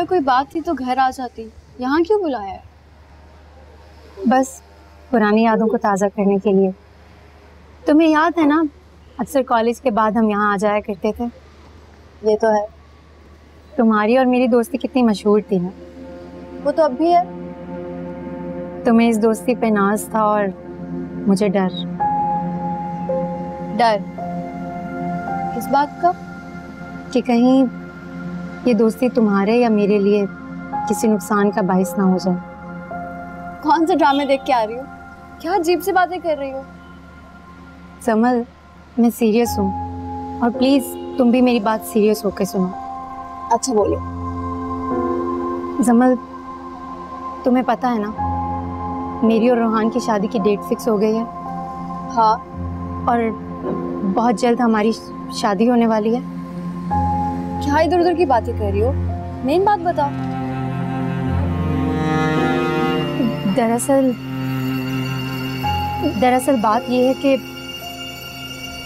अगर कोई बात थी तो घर आ जाती, यहाँ क्यों बुलाया है? बस पुरानी यादों को ताज़ा करने के लिए। तुम्हें याद है ना, अक्सर कॉलेज के बाद हम यहाँ आ जाया करते थे। ये तो है। तुम्हारी और मेरी दोस्ती कितनी मशहूर थी ना। वो तो अब भी है। तुम्हें इस दोस्ती पे नाज था और मुझे डर। डर किस बात का? कि कहीं ये दोस्ती तुम्हारे या मेरे लिए किसी नुकसान का बाइस ना हो जाए। कौन से ड्रामे देख के आ रही हो? क्या अजीब सी बातें कर रही हो? समल, मैं सीरियस हूँ और प्लीज तुम भी मेरी बात सीरियस होकर सुनो। अच्छा बोलो। जमल, तुम्हें पता है ना, मेरी और रोहान की शादी की डेट फिक्स हो गई है। हाँ। और बहुत जल्द हमारी शादी होने वाली है। क्या इधर उधर की बातें कर रही हो? मेन बात बताओ। दरअसल बात यह है कि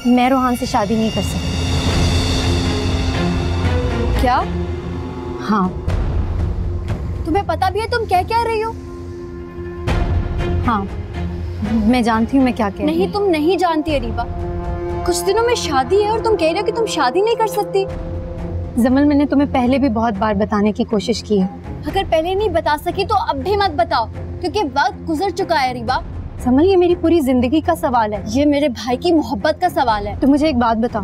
मैं रोहान से शादी नहीं कर सकती। क्या? हाँ। तुम्हें पता भी है तुम क्या रही हो? हाँ, मैं जानती हूँ मैं क्या कह रही हूँ। नहीं, तुम नहीं जानती अरीबा। कुछ दिनों में शादी है और तुम कह रहे हो कि तुम शादी नहीं कर सकती। जमल, मैंने तुम्हें पहले भी बहुत बार बताने की कोशिश की है। अगर पहले नहीं बता सकी तो अब भी मत बताओ, क्योंकि वक्त गुजर चुका है अरीबा। समझ, ये मेरी पूरी जिंदगी का सवाल है। ये मेरे भाई की मोहब्बत का सवाल है। तो मुझे एक बात बताओ,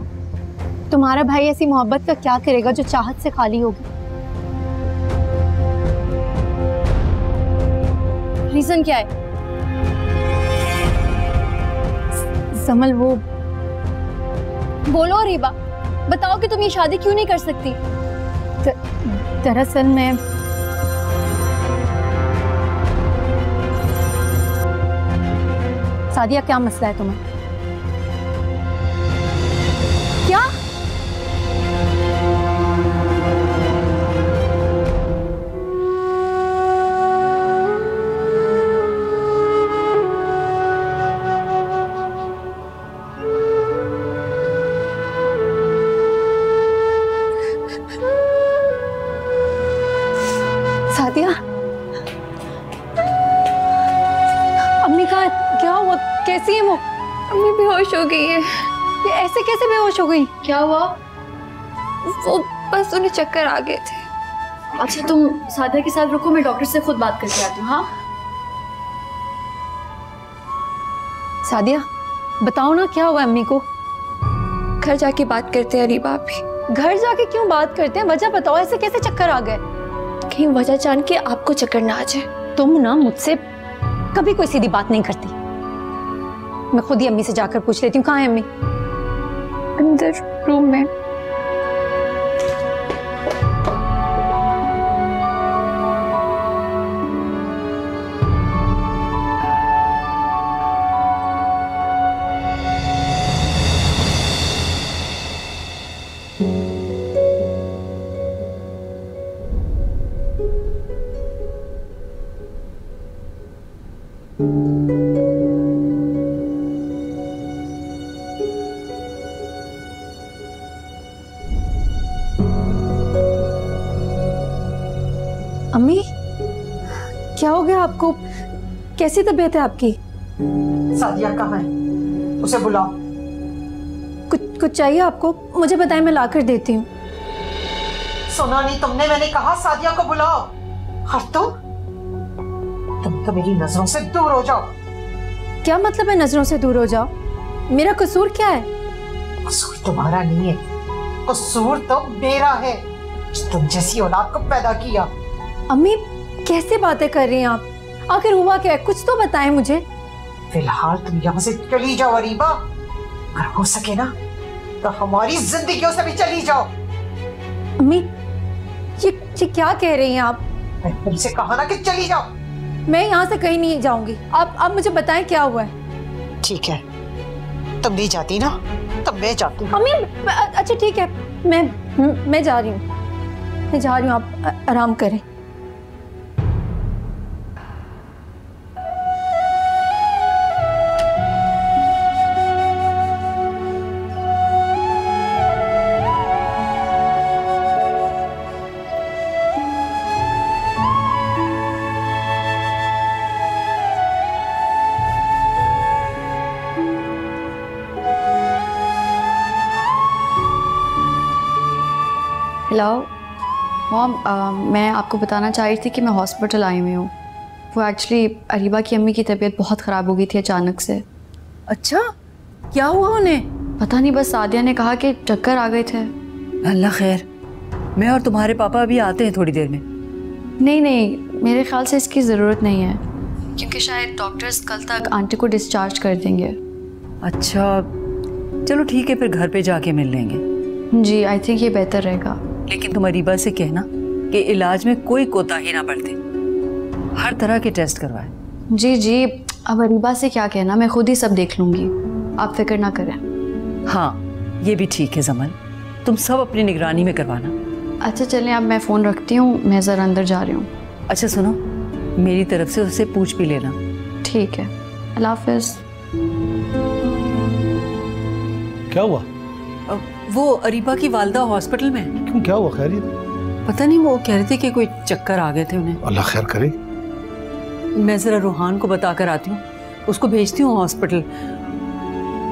तुम्हारा भाई ऐसी मोहब्बत का क्या करेगा जो चाहत से खाली होगी? रीजन क्या है? समल, वो बोलो अरीबा, बताओ कि तुम ये शादी क्यों नहीं कर सकती? दरअसल मैं सादिया, क्या मसला है तुम्हें? क्या? सादिया, अम्मी का क्या हुआ? कैसी है वो? अम्मी बेहोश हो गई है। ये ऐसे कैसे बेहोश हो गई? क्या हुआ? वो बस उन्हें चक्कर आ गए थे। अच्छा, तुम सादिया के साथ रुको, मैं डॉक्टर से खुद बात करके आती हूँ। हाँ सादिया, बताओ ना क्या हुआ अम्मी को? घर जाके बात करते हैं अरीबा भी। घर जाके क्यों बात करते हैं? वजह बताओ, ऐसे कैसे चक्कर आ गए? कहीं वजह जान के आपको चक्कर ना आ जाए। तुम ना मुझसे कभी कोई सीधी बात नहीं करती। मैं खुद ही अम्मी से जाकर पूछ लेती हूँ। कहाँ है अम्मी? अंदर रूम में। अम्मी, क्या हो गया आपको? कैसी तबीयत है आपकी? सादिया कहाँ है? उसे बुलाओ। कुछ चाहिए आपको? मुझे बताएं, मैं लाकर देती हूँ। सुना नहीं तुमने? मैंने कहा सादिया को बुलाओ। और तुम तो मेरी नजरों से दूर हो जाओ। क्या मतलब है नजरों से दूर हो जाओ? मेरा कसूर क्या है? कसूर तुम्हारा नहीं है, कसूर तो मेरा है, तुम जैसी औलाद को पैदा किया। अम्मी, कैसे बातें कर रही हैं आप? आखिर हुआ क्या है? कुछ तो बताएं मुझे। फिलहाल तुम यहाँ से चली जाओ अरीबा। अगर हो सके ना तो हमारी जिंदगियों से भी चली जाओ। अम्मी, ये क्या कह रही हैं आप? मैं तुमसे कहा ना कि चली जाओ। मैं यहाँ से कहीं नहीं जाऊंगी। आप मुझे बताएं क्या हुआ है। ठीक है, तुम नहीं जाती ना, तब मैं जाती हूँ। अम्मी, अच्छा ठीक है, मैं जा रही हूँ। मैं जा रही हूँ, आप आराम करें। हेलो मॉम, मैं आपको बताना चाह रही थी कि मैं हॉस्पिटल आई हुई हूँ। वो एक्चुअली अरीबा की अम्मी की तबीयत बहुत ख़राब हो गई थी अचानक से। अच्छा, क्या हुआ उन्हें? पता नहीं, बस सादिया ने कहा कि चक्कर आ गए थे। अल्लाह खैर, मैं और तुम्हारे पापा अभी आते हैं थोड़ी देर में। नहीं नहीं, मेरे ख्याल से इसकी ज़रूरत नहीं है, क्योंकि शायद डॉक्टर्स कल तक आंटी को डिस्चार्ज कर देंगे। अच्छा चलो ठीक है, फिर घर पे जाके मिल लेंगे। जी, आई थिंक ये बेहतर रहेगा। लेकिन तुम अरीबा से कहना कि इलाज में कोई कोताही ना बरते, हर तरह के टेस्ट करवाएं। जी जी, अब अरीबा से क्या कहना, मैं खुद ही सब देख लूँगी, आप फिक्र ना करें। हाँ ये भी ठीक है जमल, तुम सब अपनी निगरानी में करवाना। अच्छा चलें, अब मैं फ़ोन रखती हूँ, मैं ज़रा अंदर जा रही हूँ। अच्छा सुनो, मेरी तरफ से उससे पूछ भी लेना। ठीक है, अल्लाह हाफ़िज़। क्या हुआ? वो अरीबा की वालदा हॉस्पिटल में। क्यों, क्या हुआ? खैरियत? पता नहीं, वो कह रहे थे कि कोई चक्कर आ गए थे उन्हें। अल्लाह खैर करे। मैं जरा रूहान को बता कर आती हूँ, उसको भेजती हूँ हॉस्पिटल।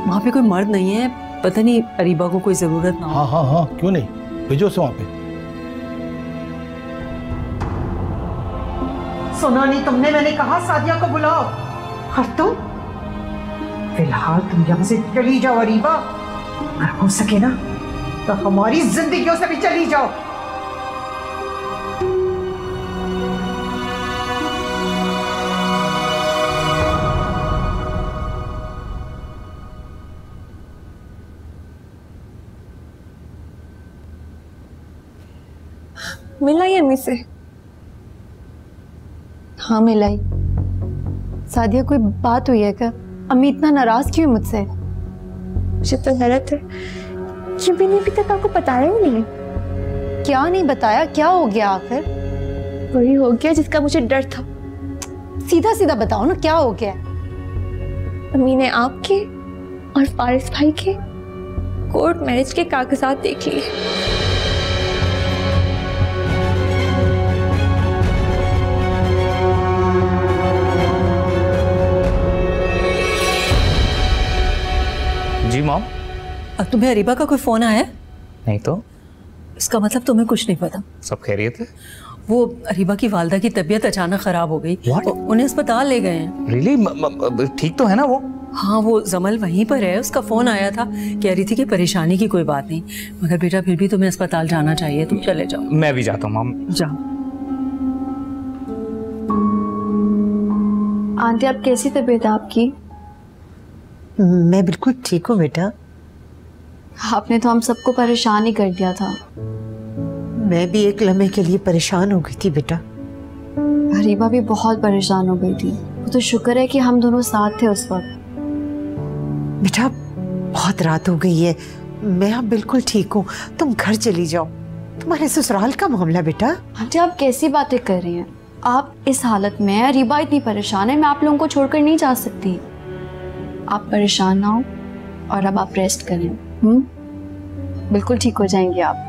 वहाँ पे कोई मर्द नहीं है, पता नहीं अरीबा को कोई जरूरत ना हो। हाँ हाँ हाँ, क्यों नहीं, भेजो उसे वहाँ पे। सुना नहीं तुमने? मैंने कहा सादिया को बुलाओ। और तुम फिलहाल तुम यहाँ से चली जाओ अरीबा, अगर हो सके ना तो हमारी जिंदगियों से भी चली जाओ। मिला ही अम्मी से? हाँ मिलाई। सादिया कोई बात हुई है क्या? अम्मी इतना नाराज क्यों मुझसे? मुझे तो हैरत है कि मैंने अभी तक आपको बताया ही नहीं। क्या नहीं बताया? क्या हो गया आखिर? वही हो गया जिसका मुझे डर था। सीधा सीधा बताओ ना, क्या हो गया? अम्मी ने आपके और फारिस भाई के कोर्ट मैरिज के कागजात देख लिए। जी मॉम। अब तुम्हें अरीबा का कोई फोन आया? नहीं तो। इसका मतलब तुम्हें कुछ नहीं पता। सब खैरियत है? वो अरीबा की वालदा की तबीयत अचानक खराब हो गई। उन्हें अस्पताल ले गए हैं। रियली? ठीक तो है ना वो? हाँ वो जमल वहीं पर है, उसका फोन आया था, कह रही थी कि परेशानी की कोई बात नहीं, मगर बेटा फिर भी तुम्हें अस्पताल जाना चाहिए, तुम चले जाओ। मैं भी जाता हूँ मॉम। जाओ। आंटी, आप कैसी तबीयत है आपकी? मैं बिल्कुल ठीक हूँ बेटा। आपने तो हम सबको परेशान ही कर दिया था। मैं भी एक लम्हे के लिए परेशान हो गई थी बेटा। अरीबा भी बहुत परेशान हो गई थी। वो तो शुक्र है कि हम दोनों साथ थे उस वक्त। बेटा बहुत रात हो गई है, मैं अब बिल्कुल ठीक हूँ, तुम घर चली जाओ। तुम्हारे ससुराल का मामला बेटा। आंटी, आप कैसी बातें कर रही हैं? आप इस हालत में हैं, अरीबा इतनी परेशान है, मैं आप लोगों को छोड़कर नहीं जा सकती। आप परेशान ना हो और अब आप रेस्ट करें। बिल्कुल ठीक हो जाएंगे आप।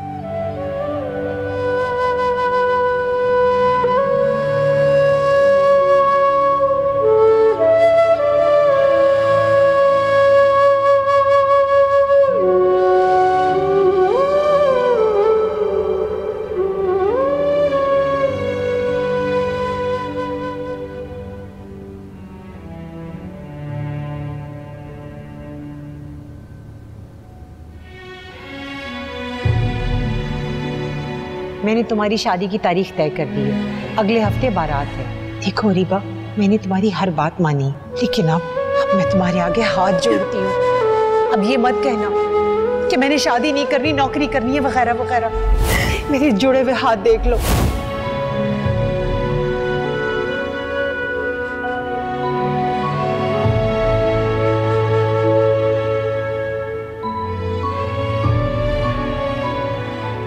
मैंने तुम्हारी शादी की तारीख तय कर दी है, अगले हफ्ते बारात है। देखो रीबा, मैंने तुम्हारी हर बात मानी, लेकिन अब मैं तुम्हारे आगे हाथ जोड़ती हूँ। अब ये मत कहना कि मैंने शादी नहीं करनी, नौकरी करनी है वगैरह वगैरह। मेरे जुड़े हुए हाथ देख लो।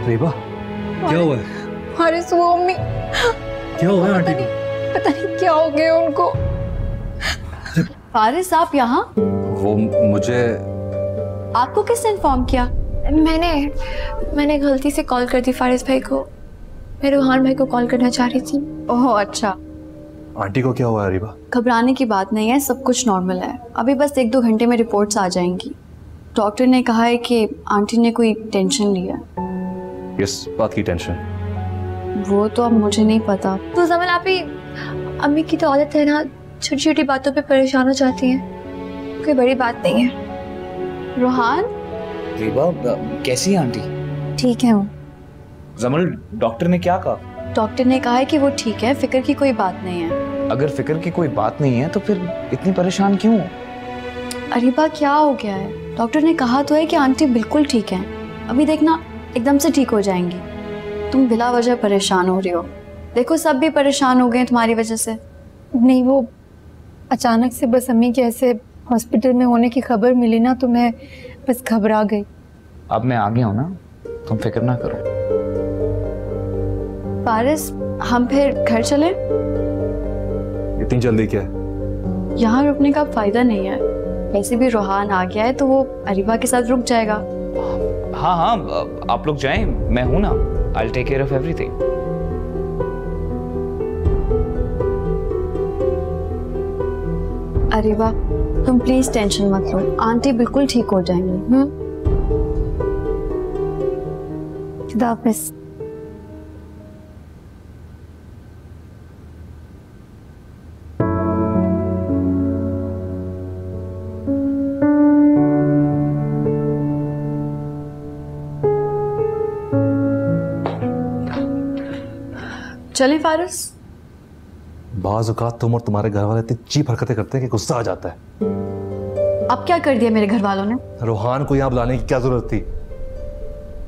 रीबा, क्या हुआ है? फारिस, वो अम्मी, क्या हुआ है आंटी को? पता नहीं क्या हो गया उनको। फारिस, आप यहाँ? वो मुझे आपको किसने इन्फॉर्म किया? मैंने गलती से कॉल कर दी फारिस भाई को। मैं रूहान भाई को कॉल करना चाह रही थी। ओह अच्छा। आंटी को क्या हुआ है रीबा? घबराने की बात नहीं है, सब कुछ नॉर्मल है। अभी बस 1-2 घंटे में रिपोर्ट्स आ जाएंगी। डॉक्टर ने कहा है कि आंटी ने कोई टेंशन ली है। किस बात की टेंशन? वो तो अब मुझे नहीं पता। तो जमल आप ही, अम्मी की तो आदत है ना छोटी छोटी बातों पे परेशान हो जाती हैं, कोई बड़ी बात नहीं है। रोहान, रीबा कैसी है आंटी? ठीक है वो। जमल डॉक्टर ने क्या कहा? डॉक्टर ने कहा है कि वो ठीक है, फिक्र की कोई बात नहीं है। अगर फिक्र की कोई बात नहीं है तो फिर इतनी परेशान क्यों हो? अरीबा क्या हो गया है? डॉक्टर ने कहा तो है कि आंटी बिल्कुल ठीक है, अभी देखना एकदम से ठीक हो जाएंगी। तुम बिला वजह परेशान हो रही हो, देखो सब भी परेशान हो गए हैं तुम्हारी वजह से। नहीं, वो अचानक से बस अम्मी के ऐसे हॉस्पिटल में होने की खबर मिली ना, तो मैं बस घबरा गई। अब मैं आ गया हूँ ना, तुम फिक्र ना करो। पारिस, हम फिर घर चले? इतनी जल्दी क्या है? यहाँ रुकने का फायदा नहीं है, वैसे भी रोहान आ गया है तो वो अरीबा के साथ रुक जाएगा। हाँ हाँ, आप लोग जाएं, मैं हूं ना। I'll take care of everything. Areeba, तुम प्लीज टेंशन मत लो, आंटी बिल्कुल ठीक हो जाएंगी। खुदा हाफिज़। चले फारिस? बाज़ औक़ात तुम और तुम्हारे घर वाले इतनी चीप हरकतें करते हैं कि गुस्सा आ जाता है। अब क्या कर दिया मेरे घर वालों ने? रोहान को यहाँ बुलाने की क्या जरूरत थी?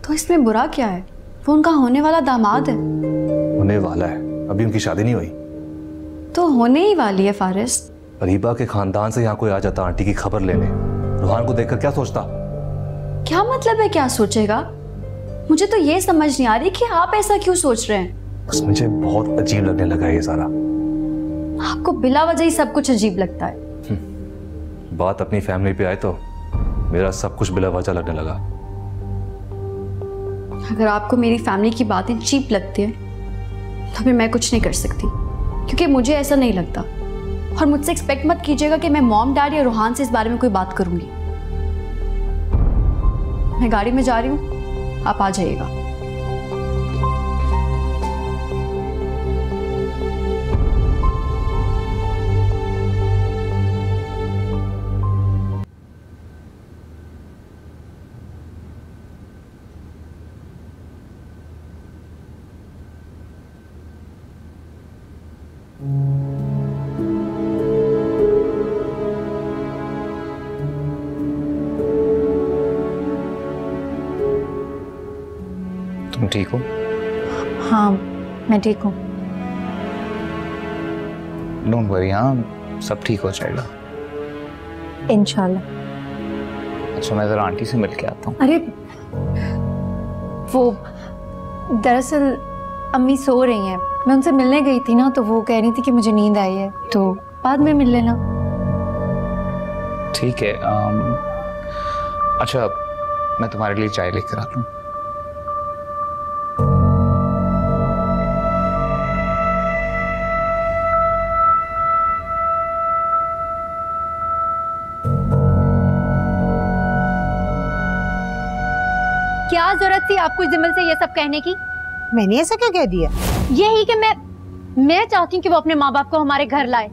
तो इसमें बुरा क्या है? वो उनका होने वाला दामाद है। होने वाला है, अभी उनकी शादी नहीं हुई। तो होने ही वाली है फारिस। अरीबा के खानदान से यहाँ कोई आ जाता आंटी की खबर लेने, रोहान को देखकर क्या सोचता? क्या मतलब है क्या सोचेगा? मुझे तो ये समझ नहीं आ रही कि आप ऐसा क्यों सोच रहे हैं। बस मुझे बहुत अजीब लगने लगा है ये सारा। आपको बिला वजह ही सब कुछ अजीब लगता है। बात अपनी फैमिली पे आए तो मेरा सब कुछ बिला वजह लगने लगा। अगर आपको मेरी फैमिली की बातें चीप लगती है तो फिर मैं कुछ नहीं कर सकती, क्योंकि मुझे ऐसा नहीं लगता। और मुझसे एक्सपेक्ट मत कीजिएगा कि मैं मॉम डैड या रोहान से इस बारे में कोई बात करूंगी। मैं गाड़ी में जा रही हूँ, आप आ जाइएगा। तुम ठीक हो? हाँ, मैं ठीक हूँ। डोंट वरी, हाँ सब ठीक हो जाएगा इंशाल्लाह। अच्छा, मैं जरा आंटी से मिल के आता हूँ। अरे वो दरअसल अम्मी सो रही हैं, मैं उनसे मिलने गई थी ना, तो वो कह रही थी कि मुझे नींद आई है, तो बाद में मिल लेना। ठीक है। अच्छा, मैं तुम्हारे लिए चाय लेकर आता हूँ। क्या जरूरत थी आपको जमल से ये सब कहने की? मैंने ऐसा क्या कह दिया? यही कि मैं चाहती हूँ कि वो अपने माँ बाप को हमारे घर लाए।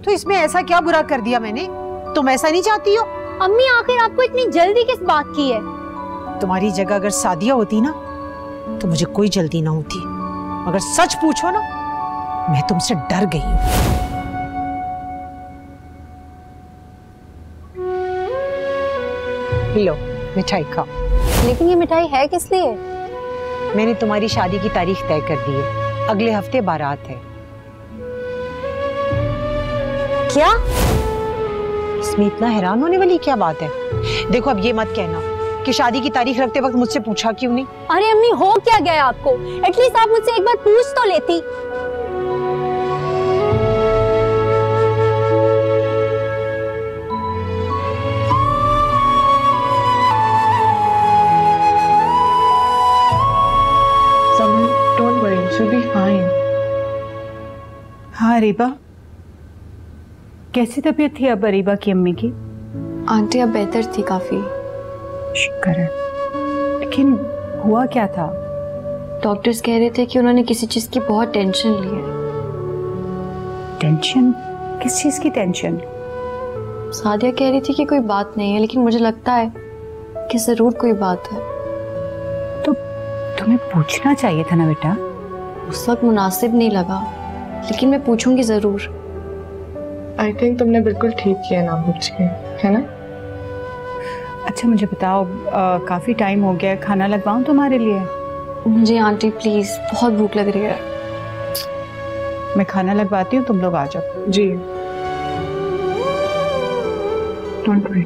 तो इसमें ऐसा क्या बुरा कर दिया मैंने? तुम ऐसा नहीं चाहती हो? अम्मी आखिर आपको इतनी जल्दी किस बात की है? तुम्हारी जगह अगर सादिया होती ना तो मुझे कोई जल्दी ना होती। अगर सच पूछो ना, मैं तुमसे डर गई हूँ। लो मिठाई खाओ। लेकिन ये मिठाई है किस लिए? मैंने तुम्हारी शादी की तारीख तय कर दी है, अगले हफ्ते बारात है। क्या? इसमें इतना हैरान होने वाली क्या बात है? देखो, अब ये मत कहना कि शादी की तारीख रखते वक्त मुझसे पूछा क्यों नहीं। अरे अम्मी, हो क्या गया आपको? एटलीस्ट आप मुझसे एक बार पूछ तो लेती। Don't worry, she'll be fine. हाँ अरीबा, कैसी तबीयत थी अब अरीबा की अम्मी की? आंटी अब बेहतर थी काफी। शुक्र है। लेकिन हुआ क्या था? डॉक्टर्स कह रहे थे कि उन्होंने किसी चीज़ की बहुत टेंशन ली है। टेंशन? किस चीज़ की टेंशन? सादिया कह रही थी कि कोई बात नहीं है, लेकिन मुझे लगता है कि ज़रूर कोई बात है। तो तुम्हें पूछना चाहिए था ना बेटा। उस वक्त मुनासिब नहीं लगा, लेकिन मैं पूछूंगी ज़रूर। आई थिंक तुमने बिल्कुल ठीक किया ना पूछ के, है ना? अच्छा मुझे बताओ, काफ़ी टाइम हो गया, खाना लगवाऊं तुम्हारे लिए? मुझे आंटी प्लीज़ बहुत भूख लग रही है। मैं खाना लगवाती हूँ, तुम लोग आ जाओ। जी। Don't worry.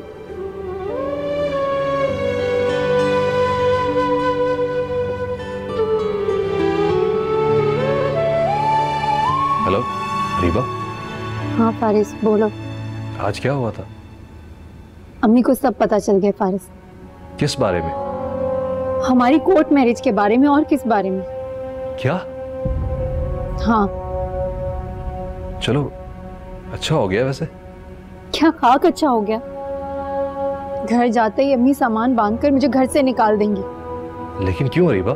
हेलो रीबा। हाँ फारिस बोलो। आज क्या हुआ था? अम्मी को सब पता चल गया फारिस। किस बारे में? हमारी कोर्ट मैरिज के बारे में। और किस बारे में? क्या? हाँ। चलो अच्छा हो गया वैसे। क्या खाक अच्छा हो गया? घर जाते ही अम्मी सामान बांधकर मुझे घर से निकाल देंगी। लेकिन क्यों रीबा?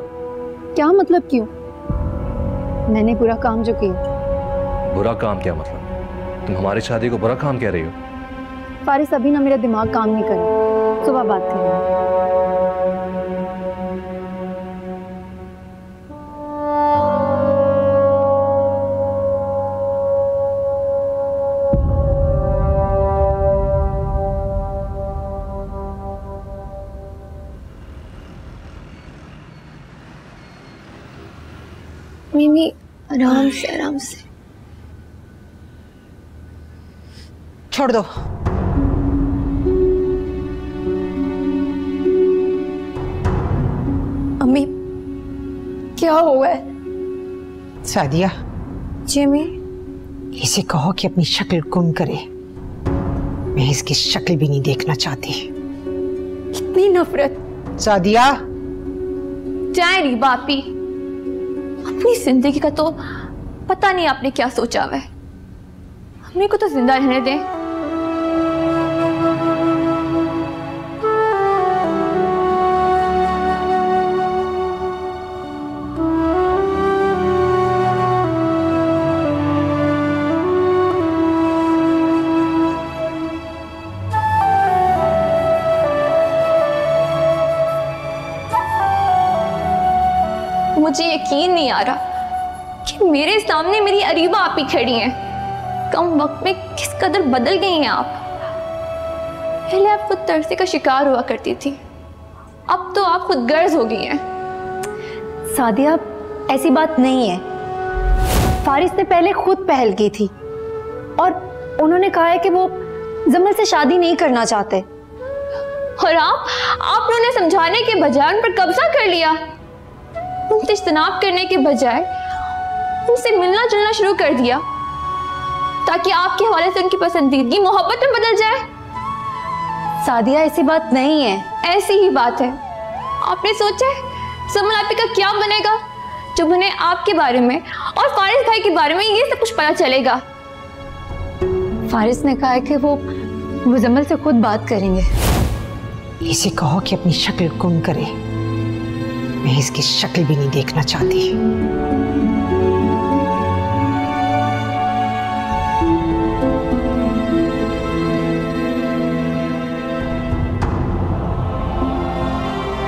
क्या मतलब क्यों? मैंने बुरा काम जो किया। बुरा काम क्या मतलब? तुम हमारी शादी को बुरा काम कह रही हो? फारिस अभी ना मेरा दिमाग काम नहीं कर रहा, सुबह बात करेंगे। मिमी आराम से आराम से। छोड़ दो। अम्मी क्या हुआ है? सादिया, जिमी इसे कहो कि अपनी शक्ल गुम करे। मैं इसकी शक्ल भी नहीं देखना चाहती। इतनी नफरत। सादिया जाए रीबा आपी, अपनी जिंदगी का तो पता नहीं आपने क्या सोचा हुआ है। अम्मी को तो जिंदा रहने दें। मुझे यकीन नहीं आ रहा कि मेरे सामने मेरी अरीबा आप ही खड़ी हैं। कम वक्त में किस कदर बदल गई हैं आप। पहले आप खुद तरसे का शिकार हुआ करती थी, अब तो आप खुद गर्ज हो गई हैं। सादिया ऐसी बात नहीं है। फारिस ने पहले खुद पहल की थी और उन्होंने कहा है कि वो जमल से शादी नहीं करना चाहते। और आपने उन्हें समझाने के बजाय उन पर कब्जा कर लिया। उनसे इज्तनाब करने के बजाय उनसे मिलना जुलना शुरू कर दिया ताकि आपके हवाले से उनकी पसंदीदगी मोहब्बत में बदल जाए। सादिया ऐसी बात नहीं है। ऐसी ही बात है। आपने सोचा है समल आपी का क्या बनेगा जब उन्हें आपके बारे में और फारिस भाई के बारे में ये सब कुछ पता चलेगा? फारिस ने कहा है कि वो जमल से खुद बात करेंगे। इसे कहो कि अपनी शक्ल गुम करे। मैं इसकी शक्ल भी नहीं देखना चाहती।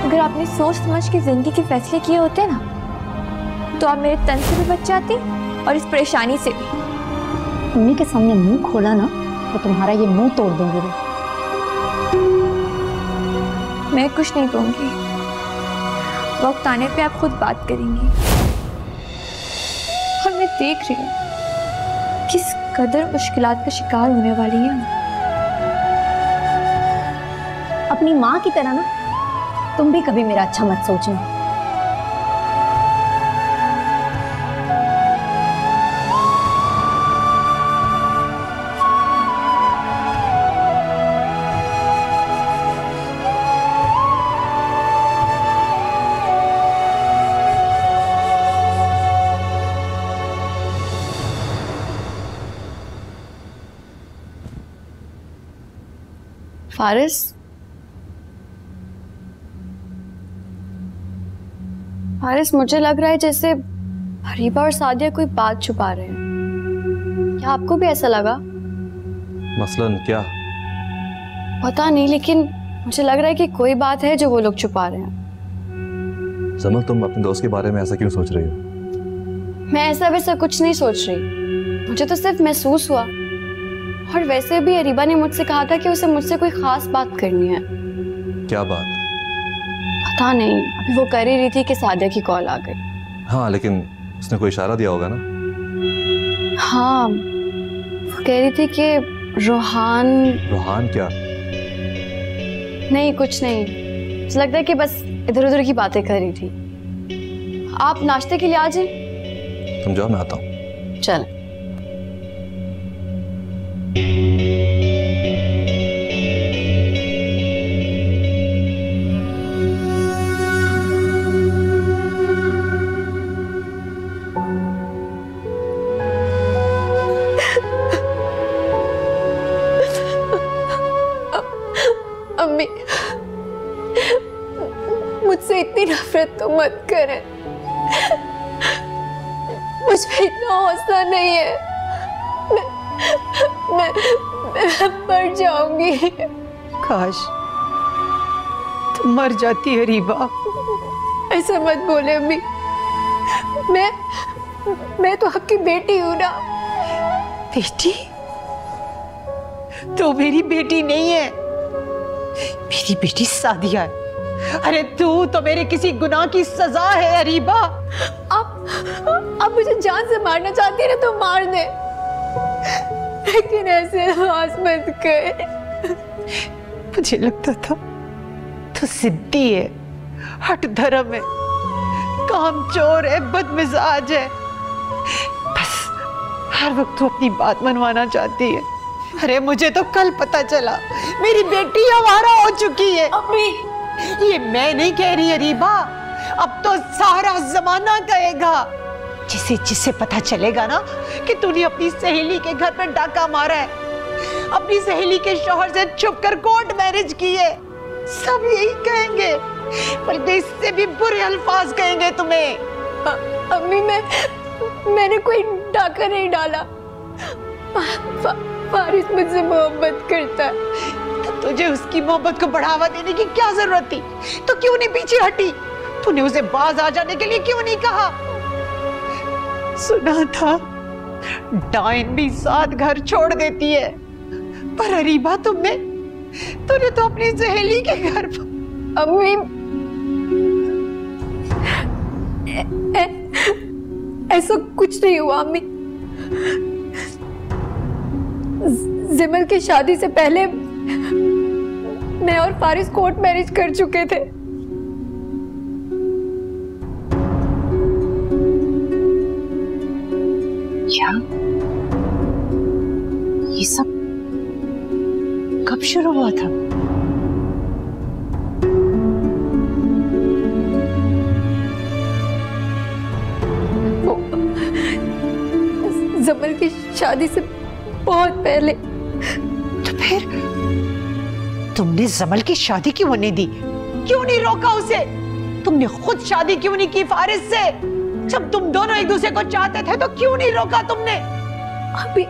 अगर आपने सोच समझ के जिंदगी के फैसले किए होते ना, तो आप मेरे तन से भी बच जाती और इस परेशानी से भी। मम्मी के सामने मुंह खोला ना तो तुम्हारा ये मुंह तोड़ दूंगी। मैं कुछ नहीं कहूंगी, वक्त आने पे आप खुद बात करेंगी। और मैं देख रही हूँ किस कदर मुश्किलात का शिकार होने वाली है। अपनी माँ की तरह ना तुम भी कभी मेरा अच्छा मत सोचना। फारिस, मुझे लग रहा है जैसे अरीबा और सादिया कोई बात छुपा रहे हैं। क्या आपको भी ऐसा लगा? मसलन क्या? पता नहीं, लेकिन मुझे लग रहा है कि कोई बात है जो वो लोग छुपा रहे हैं। जमल, तुम अपने दोस्त के बारे में ऐसा क्यों सोच रही हो? मैं ऐसा वैसा कुछ नहीं सोच रही, मुझे तो सिर्फ महसूस हुआ। और वैसे भी अरीबा ने मुझसे कहा था कि उसे मुझसे कोई खास बात करनी है। क्या बात? पता नहीं, अभी वो कर ही रही थी कि सादिया की कॉल आ गई। हाँ, लेकिन उसने कोई इशारा दिया होगा ना? हाँ, वो कह रही थी कि रोहान। रोहान क्या? नहीं, कुछ नहीं, मुझे लगता है कि बस इधर उधर की बातें कर रही थी। आप नाश्ते के लिए आ जाए। तुम जाओ, मैं आता हूँ। चल। अम्मी, मुझसे इतनी नफरत तो मत करें। मुझे इतना हौसला नहीं है। मैं मर जाऊंगी। काश तुम मर जाती अरीबा। ऐसा मत बोले अम्मी, मैं तो आपकी बेटी हूं ना। बेटी? तो मेरी बेटी नहीं है, मेरी बेटी सादिया है। अरे तू तो मेरे किसी गुनाह की सजा है अरीबा। आप मुझे जान से मारना चाहती है ना तो मार दे, लेकिन ऐसे आवाज मत कर। मुझे लगता था तू सिद्धि है, हट धर्म है, कामचोर है, बदमिजाज है। बस हर वक्त तू अपनी बात मनवाना चाहती है। अरे मुझे तो कल पता चला मेरी बेटी आवारा हो चुकी है। अम्मी, ये मैं नहीं कह रही अरीबा, अब तो सारा जमाना कहेगा। जिसे पता चलेगा ना कि तूने अपनी सहेली के घर पर डाका मारा है, अपनी सहेली के शौहर से छुपकर कोर्ट मैरिज की है, सब यही कहेंगे, बल्कि इससे भी बुरे अल्फाज कहेंगे तुम्हें। अम्मी, मैंने कोई डाका नहीं डाला। फारिस मुझसे मोहब्बत करता है। तो तुझे उसकी मोहब्बत को बढ़ावा देने की क्या जरूरत थी? तो क्यों नहीं पीछे हटी? तूने उसे बाज आ जाने के लिए क्यों नहीं कहा? सुना था डाइन भी 7 घर छोड़ देती है, पर अरीबा तूने तो अपनी सहेली के घर पर। अम्मी, ऐसा कुछ नहीं हुआ अम्मी। जिमल की शादी से पहले मैं और फारिस कोर्ट मैरिज कर चुके थे। क्या? ये सब कब शुरू हुआ था? जमल की शादी से बहुत पहले। तो फिर तुमने जमल की शादी क्यों होने दी? क्यों नहीं रोका उसे? तुमने खुद शादी क्यों नहीं की फारिस से? जब तुम दोनों एक दूसरे को चाहते थे तो क्यों नहीं रोका तुमने? अभी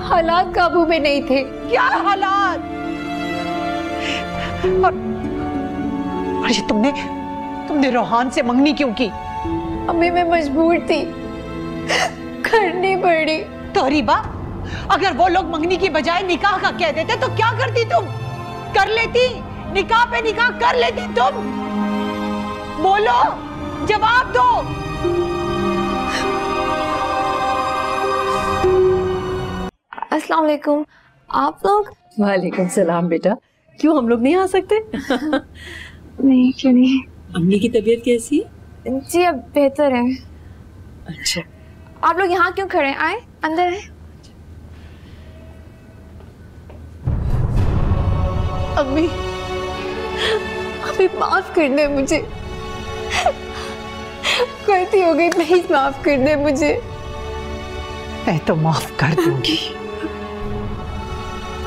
हालात काबू में नहीं थे। क्या हालात? और ये तुमने रोहान से मंगनी क्यों की? अम्मी, मैं मजबूर थी, करनी पड़ी। तो अरीबा, अगर वो लोग मंगनी की बजाय निकाह का कह देते तो क्या करती तुम? कर लेती, निकाह पे निकाह कर लेती तुम? बोलो, जवाब दो। अस्सलाम वालेकुम। आप लोग? वालेकुम सलाम बेटा, क्यों हम लोग नहीं आ सकते? नहीं, क्यों नहीं। अम्मी की तबीयत कैसी है? जी, अब बेहतर है। अच्छा, आप लोग यहाँ क्यों खड़े हैं? आए, अंदर आए। अम्मी, अभी माफ कर दे मुझे, गलती हो गई, प्लीज माफ कर दे मुझे। मैं तो माफ कर दूंगी,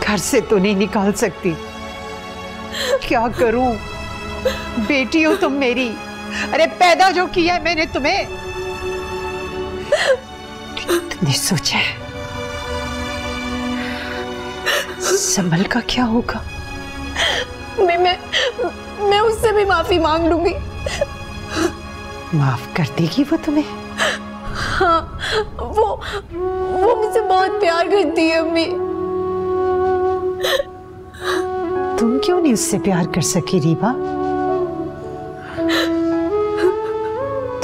घर से तो नहीं निकाल सकती। क्या करूं? बेटी हो तुम मेरी, अरे पैदा जो किया है मैंने तुम्हें, तुमने सोचा है संभल का क्या होगा? मैं उससे भी माफी मांग लूंगी। माफ कर देगी वो तुम्हें? हाँ, वो मुझसे बहुत प्यार करती है अम्मी। तुम क्यों नहीं उससे प्यार कर सकी रीबा?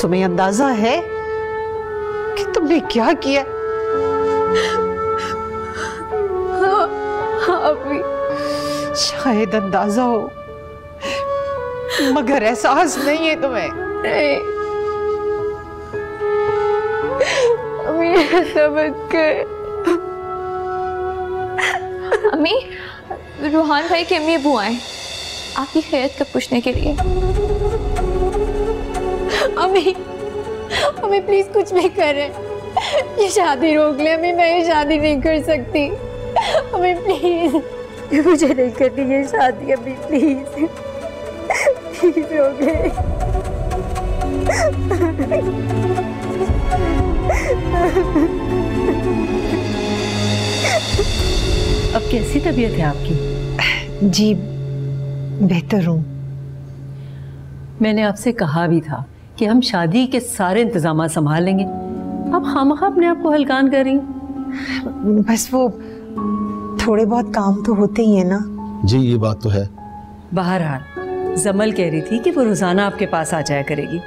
तुम्हें अंदाजा है कि तुमने क्या किया? हाँ अम्मी। शायद अंदाजा हो मगर एहसास नहीं है तुम्हें। नहीं अम्मी, ऐसा मत कर। अम्मी, रूहान भाई की अम्मी बुआ आए आपकी खैरियत का पूछने के लिए। अम्मी प्लीज कुछ भी करें, ये शादी रोक ले। अम्मी मैं ये शादी नहीं कर सकती। अम्मी प्लीज, मुझे नहीं करनी ये शादी। अम्मी प्लीज प्लीज रोक ले। अब कैसी तबीयत है आपकी? जी बेहतर हूँ। मैंने आपसे कहा भी था कि हम शादी के सारे इंतजाम संभाल लेंगे। अब हम अपने आप को हलकान कर रही हैं। बस वो थोड़े बहुत काम तो होते ही है ना। जी ये बात तो है। बहरहाल जमल कह रही थी कि वो रोजाना आपके पास आ जाया करेगी।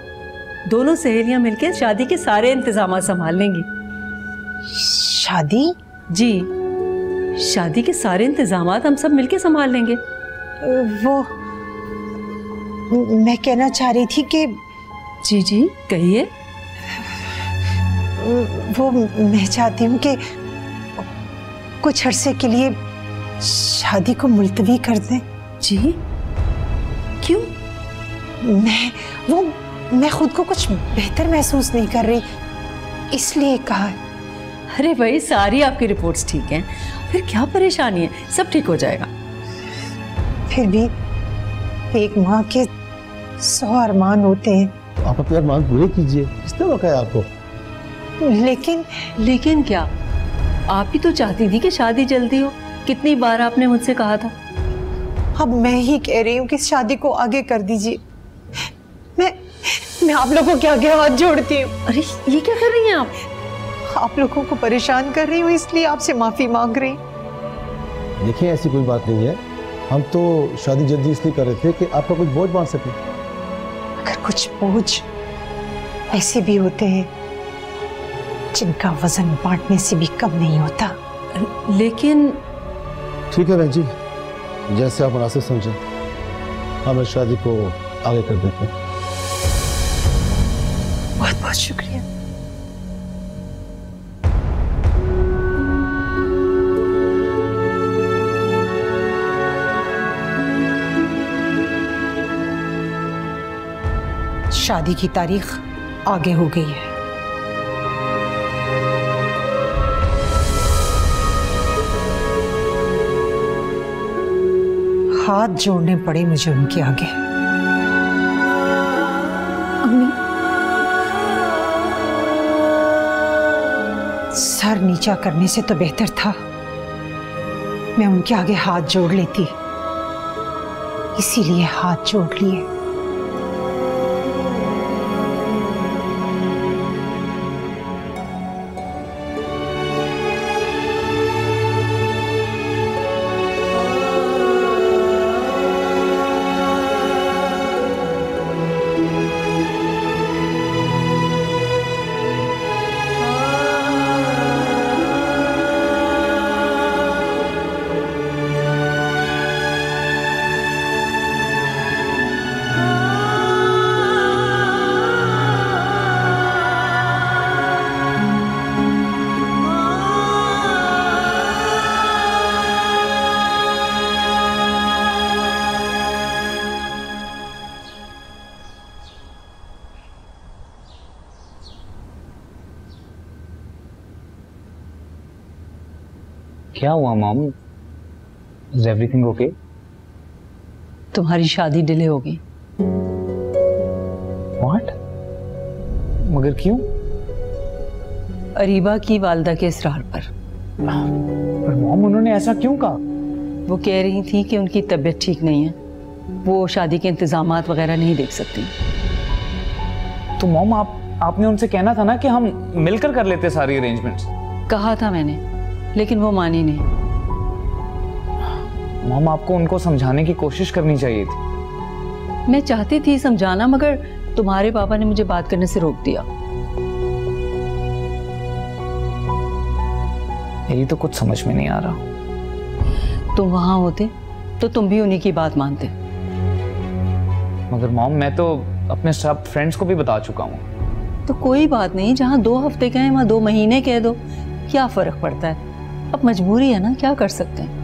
दोनों सहेलियां मिलकर शादी के सारे इंतजाम संभाल लेंगी। शादी? जी, शादी के सारे इंतजाम हम सब मिलके संभाल लेंगे। वो मैं कहना चाह रही थी कि जी जी कहिए। वो मैं चाहती हूँ कि कुछ अरसे के लिए शादी को मुलतवी कर दें। जी क्यों? मैं खुद को कुछ बेहतर महसूस नहीं कर रही, इसलिए कहा। अरे भाई सारी आपकी रिपोर्ट्स ठीक हैं, फिर क्या परेशानी है, सब ठीक हो जाएगा। फिर भी एक माँ के 100 अरमान होते हैं। आप अपने अरमान पूरे कीजिए, किसने रोका है आपको? लेकिन क्या? आप ही तो चाहती थी कि शादी जल्दी हो। कितनी बार आपने मुझसे कहा था। अब मैं ही कह रही हूँ कि शादी को आगे कर दीजिए। मैं आप लोगों के आगे हाथ जोड़ती हूँ। अरे ये क्या कर रही हैं आप लोगों को परेशान कर रही हूँ, इसलिए आपसे माफी मांग रही हूँ। देखिए ऐसी कोई बात नहीं है, हम तो शादी जल्दी इसलिए कर रहे थे कि आपका कुछ बोझ बांध सके। अगर कुछ बोझ ऐसे भी होते हैं जिनका वजन बांटने से भी कम नहीं होता। लेकिन ठीक है बहन जी, जैसे आप मुनासिब समझें, हम इस शादी को आगे कर देते हैं। बहुत बहुत शुक्रिया। शादी की तारीख आगे हो गई है। हाथ जोड़ने पड़े मुझे उनके आगे। अम्मी, सर नीचा करने से तो बेहतर था मैं उनके आगे हाथ जोड़ लेती, इसीलिए हाथ जोड़ लिए। क्या हुआ मॉम? Is everything okay? तुम्हारी शादी डिले हो गई। What? मगर क्यों? अरीबा की वालदा के इसरार पर। पर मॉम, उन्होंने ऐसा क्यों कहा? वो कह रही थी कि उनकी तबीयत ठीक नहीं है, वो शादी के इंतजामात वगैरह नहीं देख सकती। तो मॉम, आपने उनसे कहना था ना कि हम मिलकर कर लेते सारी अरेंजमेंट्स। कहा था मैंने, लेकिन वो मानी नहीं। मॉम, आपको उनको समझाने की कोशिश करनी चाहिए थी। मैं चाहती थी समझाना, मगर तुम्हारे पापा ने मुझे बात करने से रोक दिया। यही तो कुछ समझ में नहीं आ रहा। तुम वहां होते तो तुम भी उन्हीं की बात मानते। मगर मॉम, मैं तो अपने सब फ्रेंड्स को भी बता चुका हूँ। तो कोई बात नहीं, जहाँ 2 हफ्ते कहें वहां 2 महीने कह दो, क्या फर्क पड़ता है? अब मजबूरी है ना, क्या कर सकते हैं।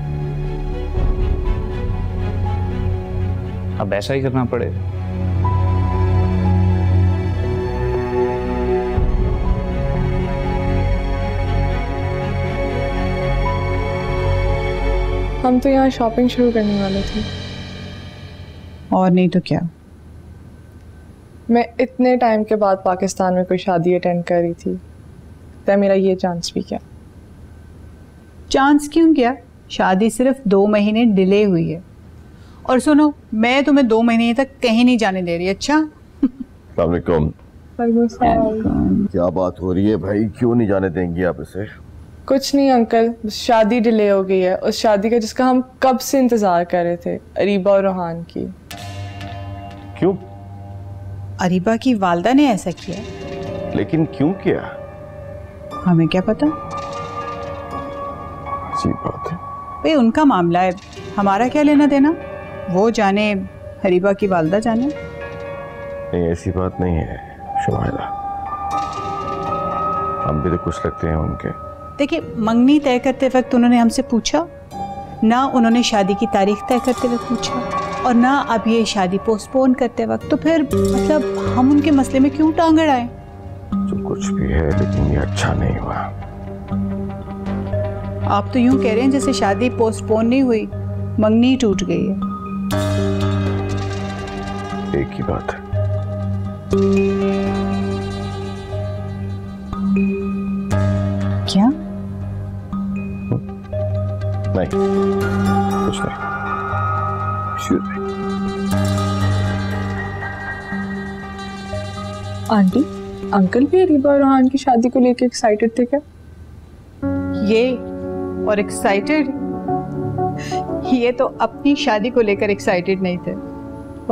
अब ऐसा ही करना पड़ेगा। हम तो यहाँ शॉपिंग शुरू करने वाले थे। और नहीं तो क्या। मैं इतने टाइम के बाद पाकिस्तान में कोई शादी अटेंड कर रही थी, तो मेरा ये चांस भी क्या? चांस क्यों क्या? शादी सिर्फ 2 महीने डिले हुई है। और सुनो, मैं तुम्हें 2 महीने तक कहीं नहीं जाने दे रही। अच्छा? अस्सलाम वालेकुम। क्या बात हो रही है भाई, क्यों नहीं जाने देंगी आप इसे? कुछ नहीं अंकल, शादी डिले हो गई है, उस शादी का जिसका हम कब से इंतजार कर रहे थे, अरीबा और रोहान की। क्यों? अरीबा की वालदा ने ऐसा किया। लेकिन क्यों किया? हमें क्या पता। अच्छी बात है भाई, उनका मामला है, हमारा क्या लेना देना। वो जाने, अरीबा की वालदा जाने। नहीं, ऐसी बात नहीं है शुमाइला, हम भी तो कुछ लगते हैं उनके। देखिए, मंगनी तय करते वक्त उन्होंने हमसे पूछा ना, उन्होंने शादी की तारीख तय करते वक्त पूछा, और ना अब ये शादी पोस्टपोन करते वक्त। तो फिर मतलब हम उनके मसले में क्यों टांग अड़ाएं? जो कुछ भी है, लेकिन ये अच्छा नहीं हुआ। आप तो यूं कह रहे हैं जैसे शादी पोस्टपोन नहीं हुई, मंगनी टूट गई है। एक ही बात है। क्या? नहीं, कुछ नहीं। आंटी, अंकल भी अरीबा और रोहान की शादी को लेकर एक्साइटेड थे क्या? ये और एक्साइटेड? ये तो अपनी शादी को लेकर एक्साइटेड नहीं थे।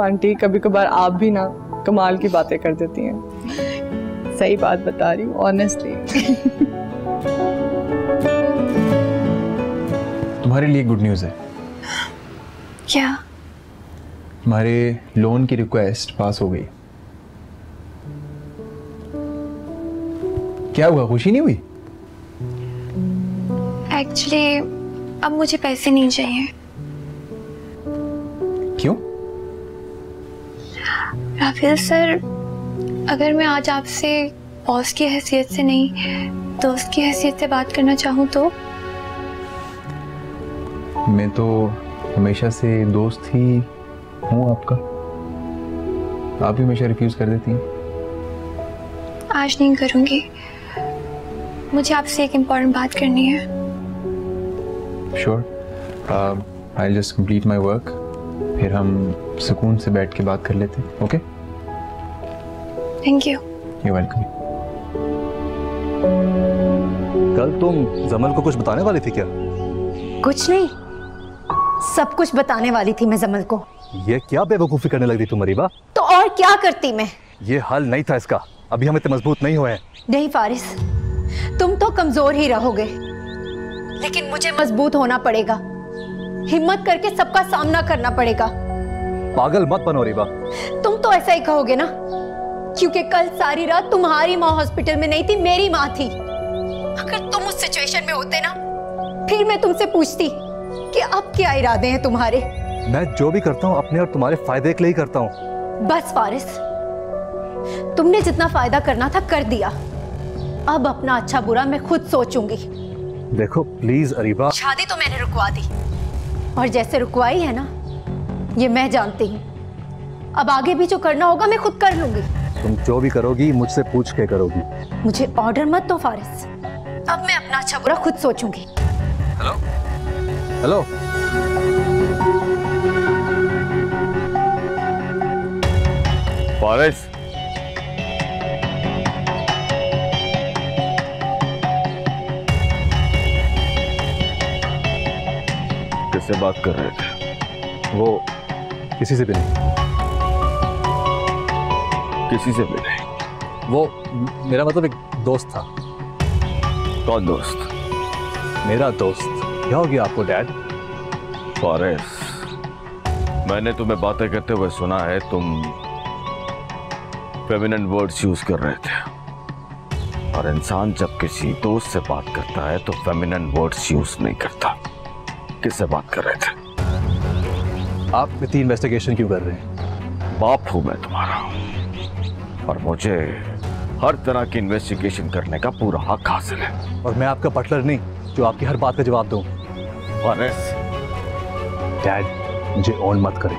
आंटी, कभी कभार आप भी ना कमाल की बातें कर देती हैं। सही बात बता रही हूँ, ऑनेस्टली। तुम्हारे लिए गुड न्यूज़ है। क्या? हमारे लोन की रिक्वेस्ट पास हो गई। क्या हुआ, खुशी नहीं हुई? एक्चुअली अब मुझे पैसे नहीं चाहिए। क्यों? राफेल सर, अगर मैं आज आपसे बॉस की हैसियत से नहीं, दोस्त की हैसियत से बात करना चाहूँ तो? मैं तो हमेशा से दोस्त ही हूँ आपका, आप भी हमेशा रिफ्यूज कर देती हैं। आज नहीं करूँगी, मुझे आपसे एक इम्पोर्टेंट बात करनी है। Sure, I just complete my work, फिर हम सुकून से बैठ के बात कर लेते हैं। Okay? Thank you. You welcome. कल तुम जमल को कुछ बताने वाली थी क्या? कुछ नहीं, सब कुछ बताने वाली थी मैं जमल को। ये क्या बेवकूफी करने लगी तुम अरीबा? तो और क्या करती मैं? ये हाल नहीं था इसका, अभी हम इतने मजबूत नहीं हुए हैं। नहीं फारिस, तुम तो कमजोर ही रहोगे, लेकिन मुझे मजबूत होना पड़ेगा, हिम्मत करके सबका सामना करना पड़ेगा। पागल मत बनो अरीबा। तुम तो ऐसा ही कहोगे ना, क्योंकि कल सारी रात तुम्हारी माँ हॉस्पिटल में नहीं थी, मेरी माँ थी। अगर तुम उस सिचुएशन में होते ना, फिर मैं तुमसे पूछती कि अब क्या इरादे हैं तुम्हारे। मैं जो भी करता हूँ अपने और तुम्हारे फायदे के लिए ही करता हूँ। बस फारिस, तुमने जितना फायदा करना था कर दिया, अब अपना अच्छा बुरा मैं खुद सोचूंगी। देखो प्लीज अरीबा। शादी तो मैंने रुकवा दी, और जैसे रुकवाई है ना, ये मैं जानती हूँ। अब आगे भी जो करना होगा मैं खुद कर लूंगी। तुम जो भी करोगी मुझसे पूछ के करोगी। मुझे ऑर्डर मत दो फारिस, अब मैं अपना अच्छा बुरा खुद सोचूंगी। हेलो हेलो, फारिस, किससे बात कर रहे थे? वो किसी से भी नहीं। किसी से भी नहीं? वो मेरा मतलब एक दोस्त था। कौन दोस्त? मेरा दोस्त। क्या हो गया आपको डैड? फारिस, मैंने तुम्हें बातें करते हुए सुना है, तुम फेमिनिन वर्ड्स यूज कर रहे थे। और इंसान जब किसी दोस्त से बात करता है तो फेमिनिन वर्ड्स यूज नहीं करता। किससे बात कर रहे थे? आप इतनी इन्वेस्टिगेशन क्यों कर रहे हैं? बाप हूं मैं तुम्हारा, और मुझे हर तरह की इन्वेस्टिगेशन करने का पूरा हक हासिल है। और मैं आपका बटलर नहीं जो आपकी हर बात का जवाब दूं। फारिस, डैड, मुझे ऑन मत करें।